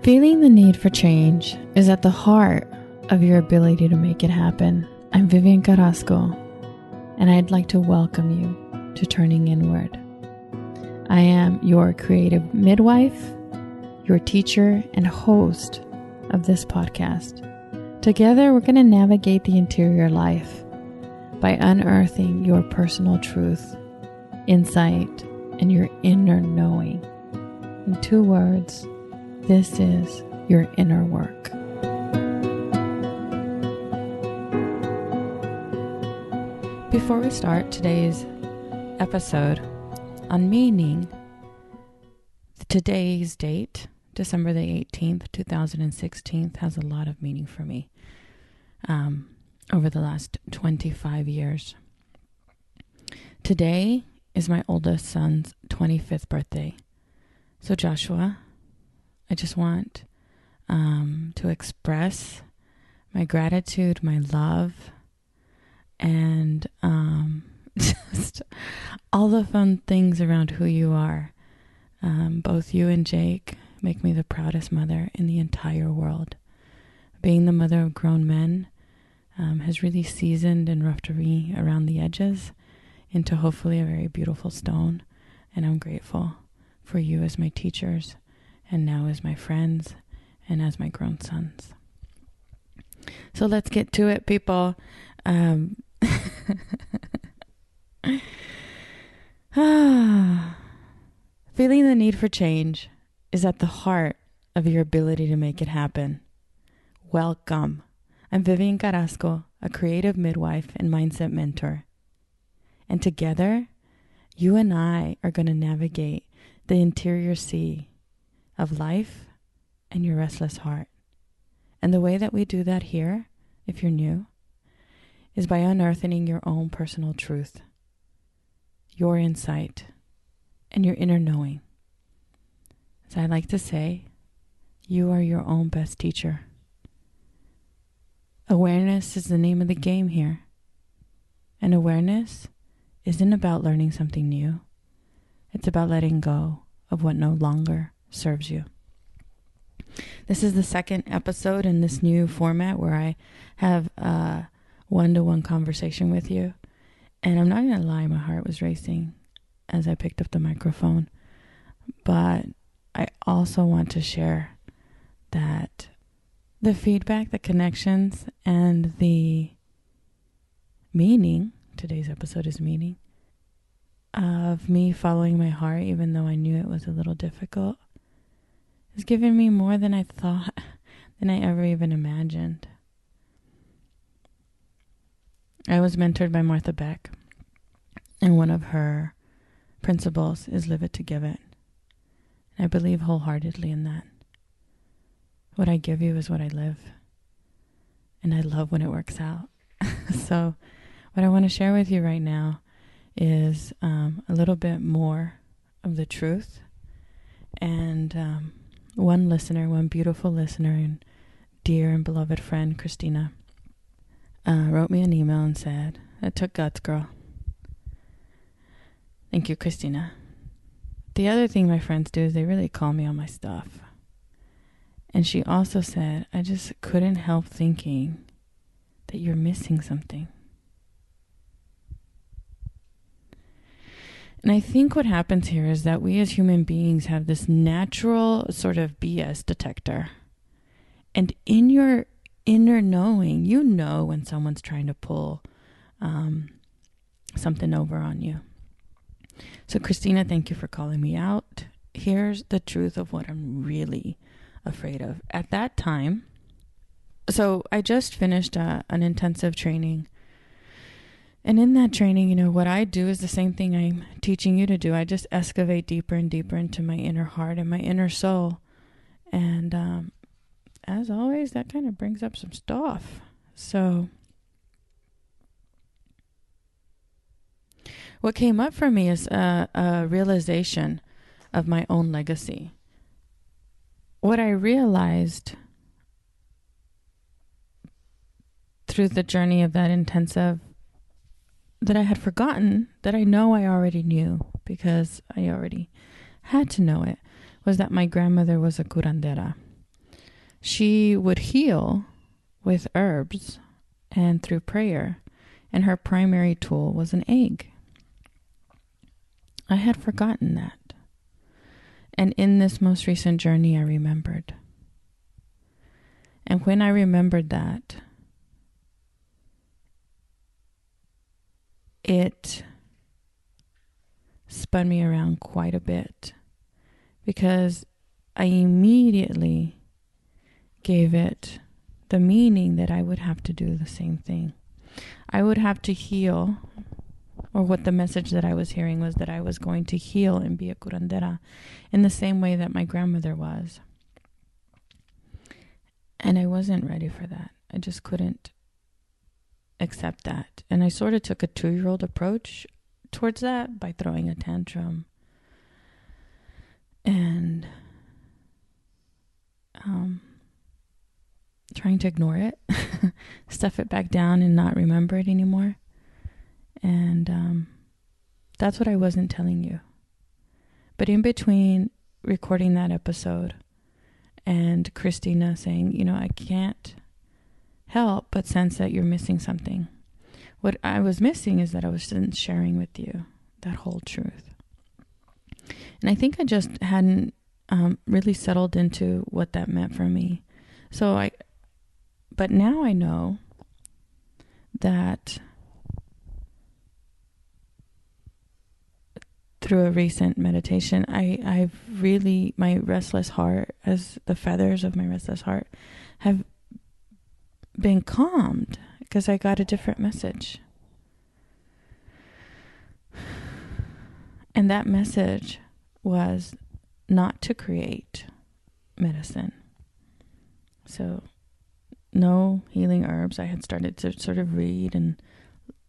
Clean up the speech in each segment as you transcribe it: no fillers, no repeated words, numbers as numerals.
Feeling the need for change is at the heart of your ability to make it happen. I'm Vivian Carrasco, and I'd like to welcome you to Turning Inward. I am your creative midwife, your teacher, and host of this podcast. Together, we're going to navigate the interior life by unearthing your personal truth, insight, and your inner knowing. In 2 words, this is your inner work. Before we start today's episode on meaning, today's date, December the 18th, 2016, has a lot of meaning for me over the last 25 years. Today is my oldest son's 25th birthday. So Joshua, I just want to express my gratitude, my love, and just all the fun things around who you are. Both you and Jake make me the proudest mother in the entire world. Being the mother of grown men has really seasoned and roughed me around the edges into hopefully a very beautiful stone. And I'm grateful for you as my teachers, and now as my friends, and as my grown sons. So let's get to it, people. Feeling the need for change is at the heart of your ability to make it happen. Welcome. I'm Vivian Carrasco, a creative midwife and mindset mentor. And together, you and I are going to navigate the interior sea of life and your restless heart. And the way that we do that here, if you're new, is by unearthing your own personal truth, your insight, and your inner knowing. As I like to say, you are your own best teacher. Awareness is the name of the game here. And awareness isn't about learning something new. It's about letting go of what no longer serves you. This is the second episode in this new format where I have a one-to-one conversation with you. And I'm not going to lie, my heart was racing as I picked up the microphone. But I also want to share that the feedback, the connections, and the meaning, today's episode is meaning, of me following my heart, even though I knew it was a little difficult, has given me more than I thought, than I ever even imagined. I was mentored by Martha Beck, and one of her principles is live it to give it. I believe wholeheartedly in that. What I give you is what I live, and I love when it works out. So what I want to share with you right now is a little bit more of the truth. And one beautiful listener and dear and beloved friend, Christina, wrote me an email and said, "It took guts, girl." Thank you, Christina. The other thing my friends do is they really call me on my stuff. And she also said, "I just couldn't help thinking that you're missing something." And I think what happens here is that we as human beings have this natural sort of BS detector. And in your inner knowing, you know when someone's trying to pull something over on you. So Christina, thank you for calling me out. Here's the truth of what I'm really afraid of. At that time, so I just finished an intensive training. And in that training, what I do is the same thing I'm teaching you to do. I just excavate deeper and deeper into my inner heart and my inner soul. And as always, that kind of brings up some stuff. So what came up for me is a realization of my own legacy. What I realized through the journey of that intensive that I had forgotten, that I know I already knew because I already had to know it, was that my grandmother was a curandera. She would heal with herbs and through prayer, and her primary tool was an egg. I had forgotten that. And in this most recent journey, I remembered. And when I remembered that, it spun me around quite a bit, because I immediately gave it the meaning that I would have to do the same thing. I would have to heal, or what the message that I was hearing was that I was going to heal and be a curandera in the same way that my grandmother was. And I wasn't ready for that. I just couldn't accept that. And I sort of took a 2-year-old approach towards that by throwing a tantrum and trying to ignore it, stuff it back down and not remember it anymore. And that's what I wasn't telling you. But in between recording that episode and Christina saying, you know, I can't help but sense that you're missing something. What I was missing is that I wasn't sharing with you that whole truth. And I think I just hadn't really settled into what that meant for me. But now I know that through a recent meditation, I've really, my restless heart, as the feathers of my restless heart, have been calmed because I got a different message. And that message was not to create medicine. So no healing herbs. I had started to sort of read and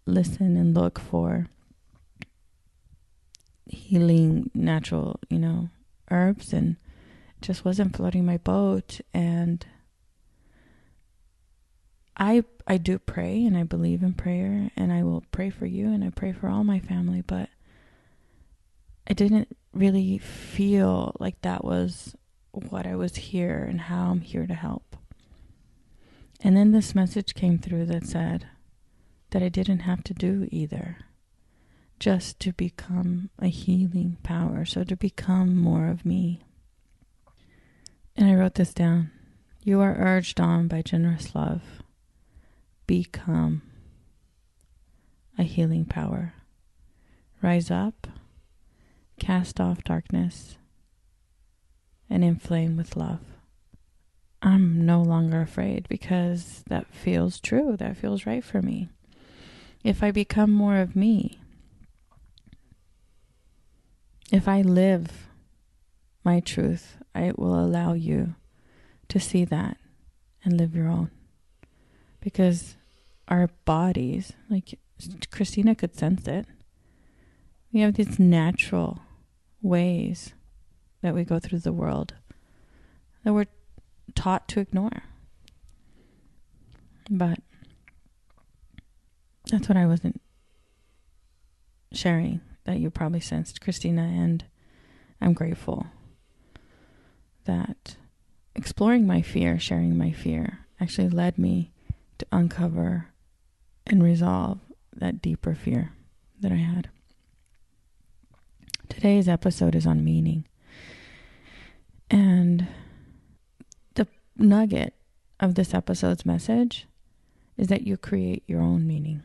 listen and look for healing natural, herbs, and just wasn't floating my boat. And I do pray, and I believe in prayer, and I will pray for you, and I pray for all my family, but I didn't really feel like that was what I was here and how I'm here to help. And then this message came through that said that I didn't have to do either, just to become a healing power, so to become more of me. And I wrote this down. You are urged on by generous love. Become a healing power. Rise up, cast off darkness, and inflame with love. I'm no longer afraid because that feels true. That feels right for me. If I become more of me, if I live my truth, I will allow you to see that and live your own. Because our bodies, like Christina could sense it, we have these natural ways that we go through the world that we're taught to ignore. But that's what I wasn't sharing, that you probably sensed, Christina, and I'm grateful that exploring my fear, sharing my fear, actually led me to uncover and resolve that deeper fear that I had. Today's episode is on meaning. And the nugget of this episode's message is that you create your own meaning.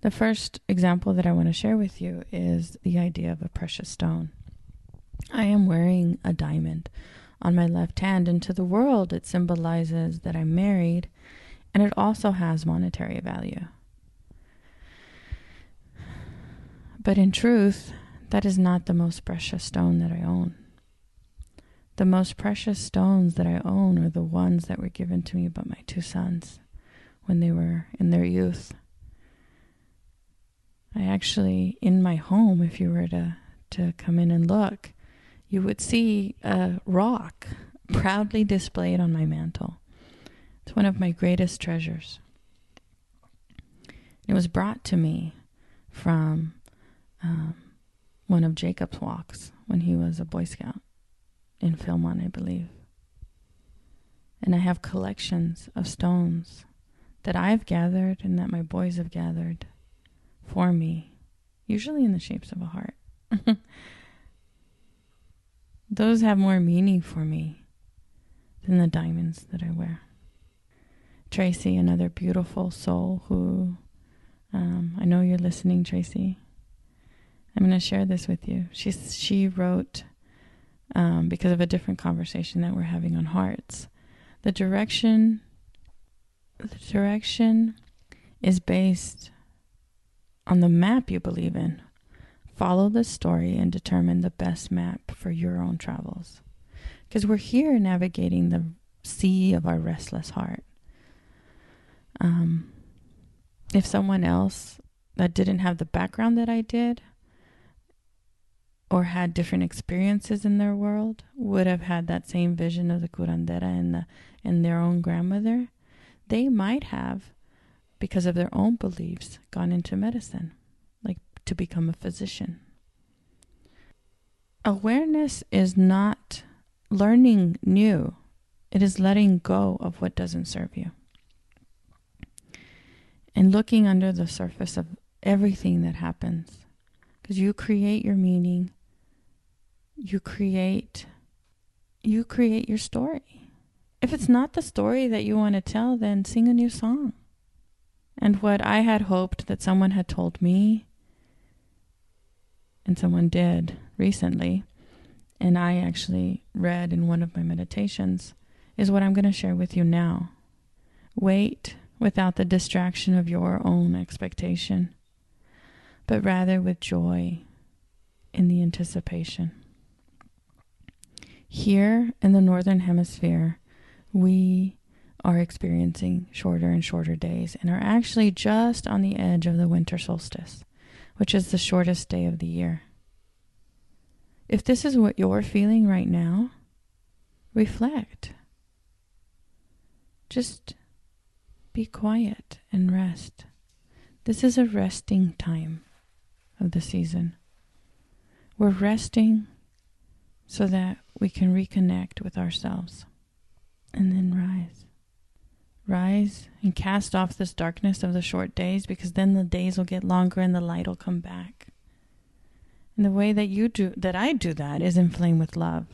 The first example that I want to share with you is the idea of a precious stone. I am wearing a diamond on my left hand, and to the world it symbolizes that I'm married, and it also has monetary value. But in truth, that is not the most precious stone that I own. The most precious stones that I own are the ones that were given to me by my 2 sons when they were in their youth. I actually, in my home, if you were to come in and look, you would see a rock proudly displayed on my mantle. It's one of my greatest treasures. It was brought to me from one of Jacob's walks when he was a Boy Scout in Philmont, I believe. And I have collections of stones that I've gathered and that my boys have gathered for me, usually in the shapes of a heart. Those have more meaning for me than the diamonds that I wear. Tracy, another beautiful soul who, I know you're listening, Tracy. I'm going to share this with you. She wrote, because of a different conversation that we're having on hearts, the direction is based on the map you believe in. Follow the story and determine the best map for your own travels. Because we're here navigating the sea of our restless heart. If someone else that didn't have the background that I did, or had different experiences in their world, would have had that same vision of the curandera and their own grandmother, they might have, because of their own beliefs, gone into medicine, like to become a physician. Awareness is not learning new. It is letting go of what doesn't serve you. And looking under the surface of everything that happens. Because you create your meaning. You create your story. If it's not the story that you want to tell, then sing a new song. And what I had hoped that someone had told me, and someone did recently, and I actually read in one of my meditations, is what I'm going to share with you now. Wait without the distraction of your own expectation, but rather with joy in the anticipation. Here in the Northern Hemisphere, we are experiencing shorter and shorter days and are actually just on the edge of the winter solstice, which is the shortest day of the year. If this is what you're feeling right now, reflect. Just be quiet and rest. This is a resting time of the season. We're resting so that we can reconnect with ourselves. And then rise. Rise and cast off this darkness of the short days, because then the days will get longer and the light will come back. And the way that I do that is inflamed with love.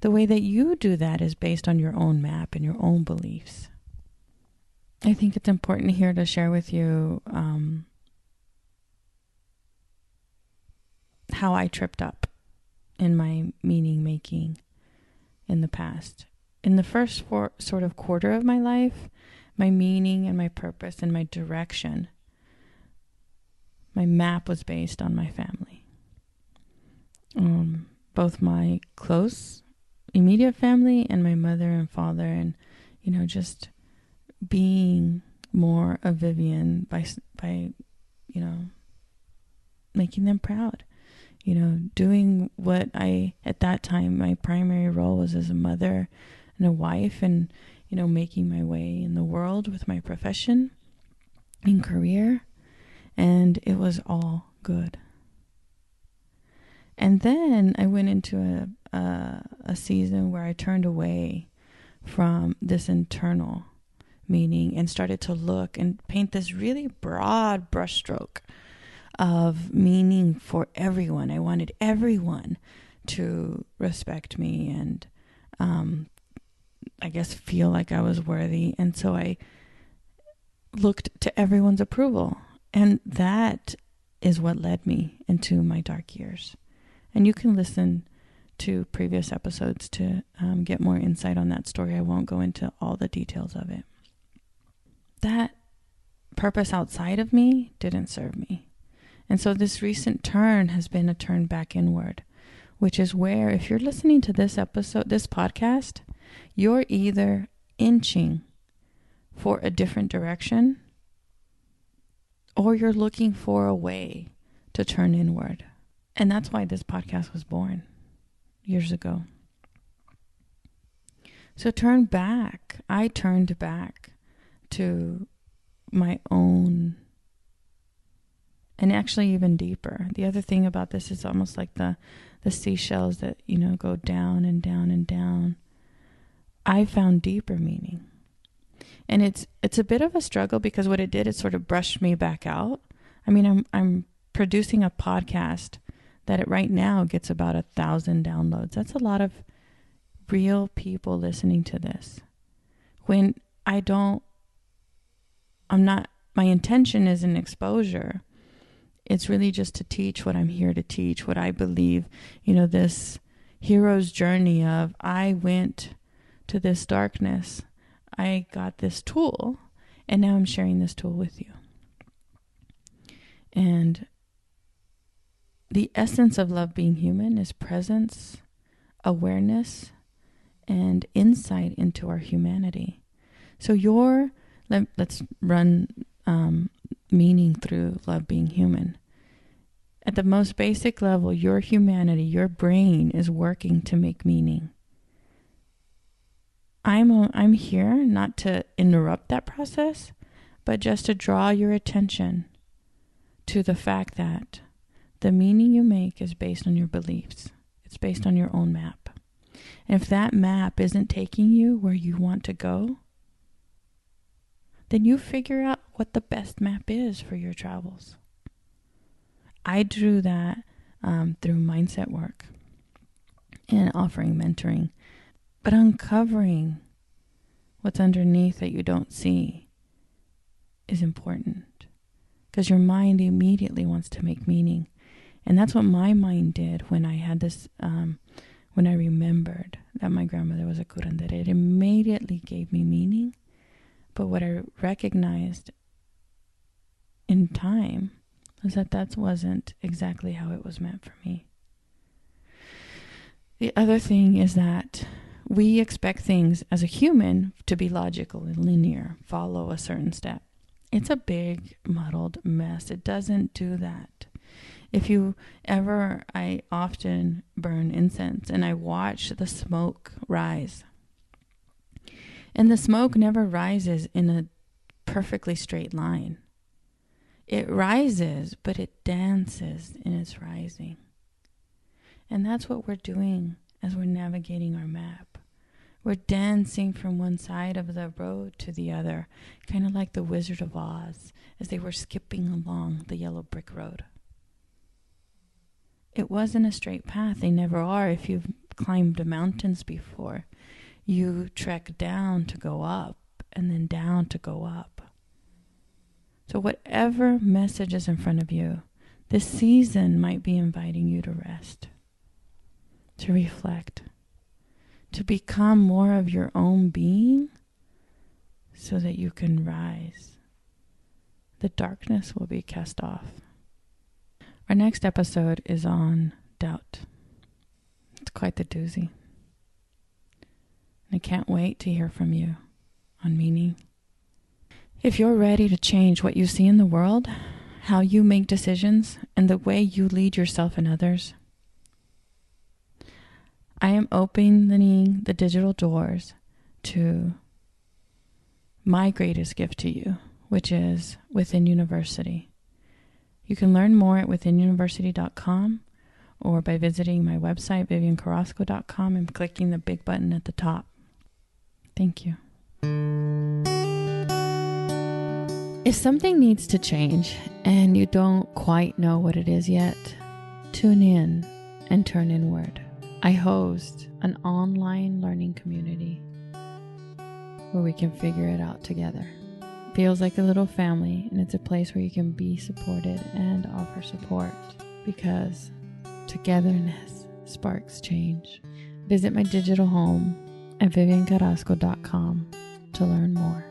The way that you do that is based on your own map and your own beliefs. I think it's important here to share with you how I tripped up in my meaning making in the past. In the first sort of quarter of my life, my meaning and my purpose and my direction, my map was based on my family. Both my close, immediate family and my mother and father, and, just being more of Vivian by making them proud. Doing what at that time, my primary role was as a mother and a wife, and, making my way in the world with my profession and career. And it was all good. And then I went into a season where I turned away from this internal meaning and started to look and paint this really broad brushstroke of meaning for everyone. I wanted everyone to respect me and I guess feel like I was worthy. And so I looked to everyone's approval. And that is what led me into my dark years. And you can listen to previous episodes to get more insight on that story. I won't go into all the details of it. That purpose outside of me didn't serve me. And so this recent turn has been a turn back inward, which is where, if you're listening to this episode, this podcast, you're either inching for a different direction or you're looking for a way to turn inward. And that's why this podcast was born years ago. So turn back. I turned back to my own, and actually even deeper. The other thing about this is almost like the seashells that, go down and down and down. I found deeper meaning. And it's a bit of a struggle because what it did is sort of brushed me back out. I mean, I'm producing a podcast that right now gets about 1,000 downloads. That's a lot of real people listening to this. When my intention isn't exposure. It's really just to teach what I'm here to teach, what I believe, this hero's journey of I went to this darkness. I got this tool, and now I'm sharing this tool with you. And the essence of love being human is presence, awareness, and insight into our humanity. So let's run meaning through love being human. At the most basic level, your humanity, your brain is working to make meaning. I'm here not to interrupt that process, but just to draw your attention to the fact that the meaning you make is based on your beliefs. It's based on your own map. And if that map isn't taking you where you want to go, then you figure out what the best map is for your travels. I drew that through mindset work and offering mentoring. But uncovering what's underneath that you don't see is important, because your mind immediately wants to make meaning. And that's what my mind did when I had this, when I remembered that my grandmother was a curandera. It immediately gave me meaning. But what I recognized in time was that wasn't exactly how it was meant for me. The other thing is that we expect things as a human to be logical and linear, follow a certain step. It's a big, muddled mess. It doesn't do that. I often burn incense and I watch the smoke rise. And the smoke never rises in a perfectly straight line. It rises, but it dances in its rising. And that's what we're doing as we're navigating our map. We're dancing from one side of the road to the other, kind of like the Wizard of Oz as they were skipping along the yellow brick road. It wasn't a straight path. They never are. If you've climbed mountains before, you trek down to go up and then down to go up. So whatever message is in front of you, this season might be inviting you to rest, to reflect, to become more of your own being so that you can rise. The darkness will be cast off. Our next episode is on doubt. It's quite the doozy. I can't wait to hear from you on meaning. If you're ready to change what you see in the world, how you make decisions, and the way you lead yourself and others, I am opening the digital doors to my greatest gift to you, which is Within University. You can learn more at withinuniversity.com or by visiting my website, viviancarrasco.com, and clicking the big button at the top. Thank you. If something needs to change and you don't quite know what it is yet, tune in and turn inward. I host an online learning community where we can figure it out together. It feels like a little family, and it's a place where you can be supported and offer support, because togetherness sparks change. Visit my digital home at viviancarrasco.com to learn more.